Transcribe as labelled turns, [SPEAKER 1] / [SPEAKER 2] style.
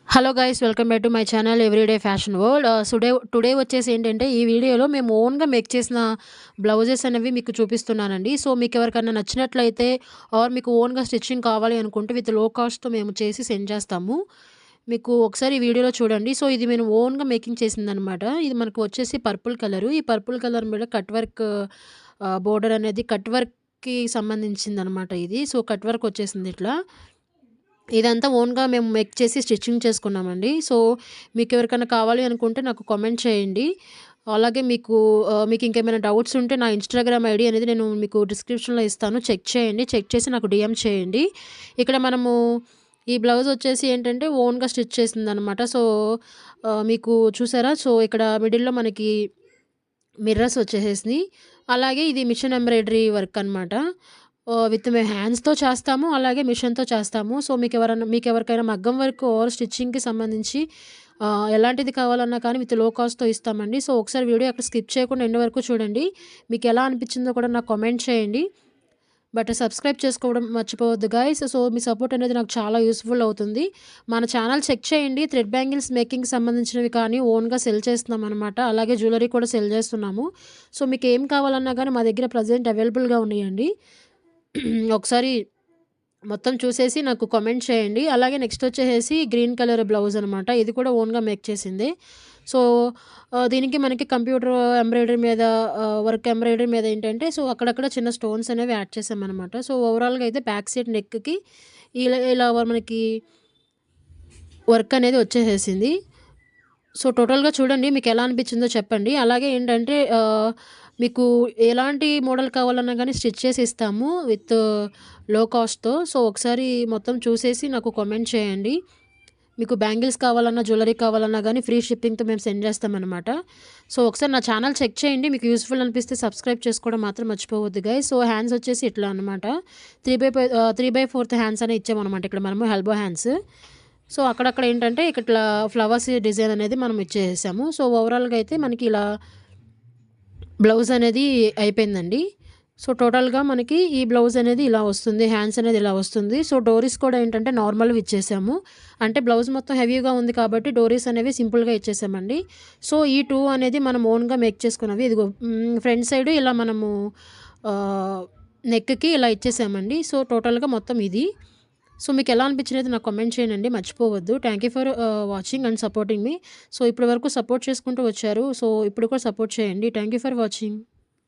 [SPEAKER 1] Hello guys, welcome back to my channel everyday fashion world. Today వచ్చేసి ఏంటంటే ఈ వీడియోలో మేము ఓన్గా మేక్ చేసిన బ్లౌజెస్ అనేవి మీకు చూపిస్తున్నానండి. సో మీకు ఎవరికైనా నచ్చినట్లయితే ఆర్ మీకు ఓన్గా స్టిచ్చింగ్ కావాలి అనుకుంటే విత్ లో కాస్ట్తో మేము చేసి సెండ్ చేస్తాము. మీకు ఒకసారి ఈ వీడియోలో చూడండి. సో ఇది మేము ఓన్గా మేకింగ్ చేసిందనమాట. ఇది మనకు వచ్చేసి పర్పుల్ కలరు. ఈ పర్పుల్ కలర్ మీద కట్ వర్క్ బోర్డర్ అనేది కట్ వర్క్కి సంబంధించింది అనమాట ఇది. సో కట్ వర్క్ వచ్చేసింది ఇట్లా. ఇదంతా ఓన్‌గా మేము మేక్ చేసి స్టిచ్చింగ్ చేసుకున్నామండి. సో, మీకెవరికైనా కావాలి అనుకుంటే నాకు కామెంట్ చేయండి. అలాగే మీకింకేమైనా డౌట్స్ ఉంటే నా ఇన్‌స్టాగ్రామ్ ఐడీ అనేది నేను మీకు డిస్క్రిప్షన్‌లో ఇస్తాను. చెక్ చేయండి. చెక్ చేసి నాకు డీఎం చేయండి. ఇక్కడ మనము ఈ బ్లౌజ్ వచ్చేసి ఏంటంటే ఓన్‌గా స్టిచ్ చేసిందనమాట. సో, మీకు చూసారా? సో, ఇక్కడ మిడిల్‌లో మనకి మిర్రర్స్ వచ్చేసేసినియి. అలాగే ఇది మిషన్ ఎంబ్రాయిడరీ వర్క్ అనమాట. మేము హ్యాండ్స్‌తో చేస్తాము. అలాగే మిషన్‌తో చేస్తాము. సో, మీకెవరికైనా మగ్గం వర్క్ ఆర్ స్టిచ్చింగ్‌కి సంబంధించి ఎలాంటిది కావాలన్నా కానీ విత్ లో కాస్ట్‌తో ఇస్తామండి. సో, ఒకసారి వీడియో అక్కడ స్కిప్ చేయకుండా ఎండ్ వరకు చూడండి. మీకెలా అనిపించిందో కూడా నాకు కామెంట్ చేయండి. బట్ సబ్స్క్రైబ్ చేసుకోవడం మర్చిపోవద్దు గైస్. సో, మీ సపోర్ట్ అనేది నాకు చాలా యూజ్‌ఫుల్ అవుతుంది. మన ఛానల్ చెక్ చేయండి. థ్రెడ్ బ్యాంగిల్స్ మేకింగ్‌కి సంబంధించినవి కానీ ఓన్‌గా సెల్ చేస్తున్నామనమాట. అలాగే జ్యువెలరీ కూడా సెల్ చేస్తున్నాము. సో, మీకేం కావాలన్నా కానీ మా దగ్గర ప్రెజెంట్ అవైలబుల్‌గా ఉన్నాయండి. ఒకసారి మొత్తం చూసేసి నాకు కామెంట్ చేయండి. అలాగే నెక్స్ట్ వచ్చేసేసి గ్రీన్ కలర్ బ్లౌజ్ అనమాట. ఇది కూడా ఓన్‌గా మేక్ చేసిందే. సో, దీనికి మనకి కంప్యూటర్ ఎంబ్రాయిడరీ మీద వర్క్ ఎంబ్రాయిడరీ మీద ఏంటంటే సో, అక్కడక్కడ చిన్న స్టోన్స్ అనేవి యాడ్ చేసామనమాట. సో, ఓవరాల్‌గా అయితే బ్యాక్ సైడ్ నెక్‌కి ఇలా ఇలా మనకి వర్క్ అనేది వచ్చేసేసింది. సో, టోటల్‌గా చూడండి మీకెలా అనిపించిందో చెప్పండి. అలాగే ఏంటంటే మీకు ఎలాంటి మోడల్ కావాలన్నా గానీ స్టిచ్ చేసి ఇస్తాము విత్ లో కాస్ట్‌తో. సో, ఒకసారి మొత్తం చూసేసి నాకు కామెంట్ చేయండి. మీకు బ్యాంగిల్స్ కావాలన్నా, జ్యువెలరీ కావాలన్నా గానీ ఫ్రీ షిప్పింగ్‌తో మేము సెండ్ చేస్తామనమాట. సో, ఒకసారి నా ఛానల్ చెక్ చేయండి. మీకు యూజ్‌ఫుల్ అనిపిస్తే సబ్స్క్రైబ్ చేసుకోవడం మాత్రం మర్చిపోవద్దు గైస్. సో, హ్యాండ్స్ వచ్చేసి ఇట్లా అనమాట. 3/4 హ్యాండ్స్ అనేవి ఇచ్చామనమాట ఇక్కడ మనము ఎల్బో హ్యాండ్స్. సో, అక్కడక్కడ ఏంటంటే ఇట్లా ఫ్లవర్స్ డిజైన్ అనేది మనం ఇచ్చేసాము. సో, ఓవరాల్‌గా అయితే మనకి ఇలా బ్లౌజ్ అనేది అయిపోయిందండి. సో, టోటల్‌గా మనకి ఈ బ్లౌజ్ అనేది ఇలా వస్తుంది. హ్యాండ్స్ అనేది ఇలా వస్తుంది. సో, డోరీస్ కూడా ఏంటంటే నార్మల్‌వి ఇచ్చేసాము. అంటే బ్లౌజ్ మొత్తం హెవీగా ఉంది కాబట్టి డోరీస్ అనేవి సింపుల్‌గా ఇచ్చేసామండి. సో, ఈ 2 అనేది మనం ఓన్‌గా మేక్ చేసుకున్నవి. ఇదిగో ఫ్రంట్ సైడ్ ఇలా మనము నెక్‌కి ఇలా ఇచ్చేసామండి. సో, టోటల్‌గా మొత్తం ఇది. సో, మీకెలా అనిపించినది నాకు కామెంట్ చేయండి మర్చిపోవద్దు. Thank you for watching and supporting me. So, ఇప్పటి వరకు సపోర్ట్ చేసుకుంటూ వచ్చారు. సో, ఇప్పుడు కూడా సపోర్ట్ చేయండి. Thank you for watching.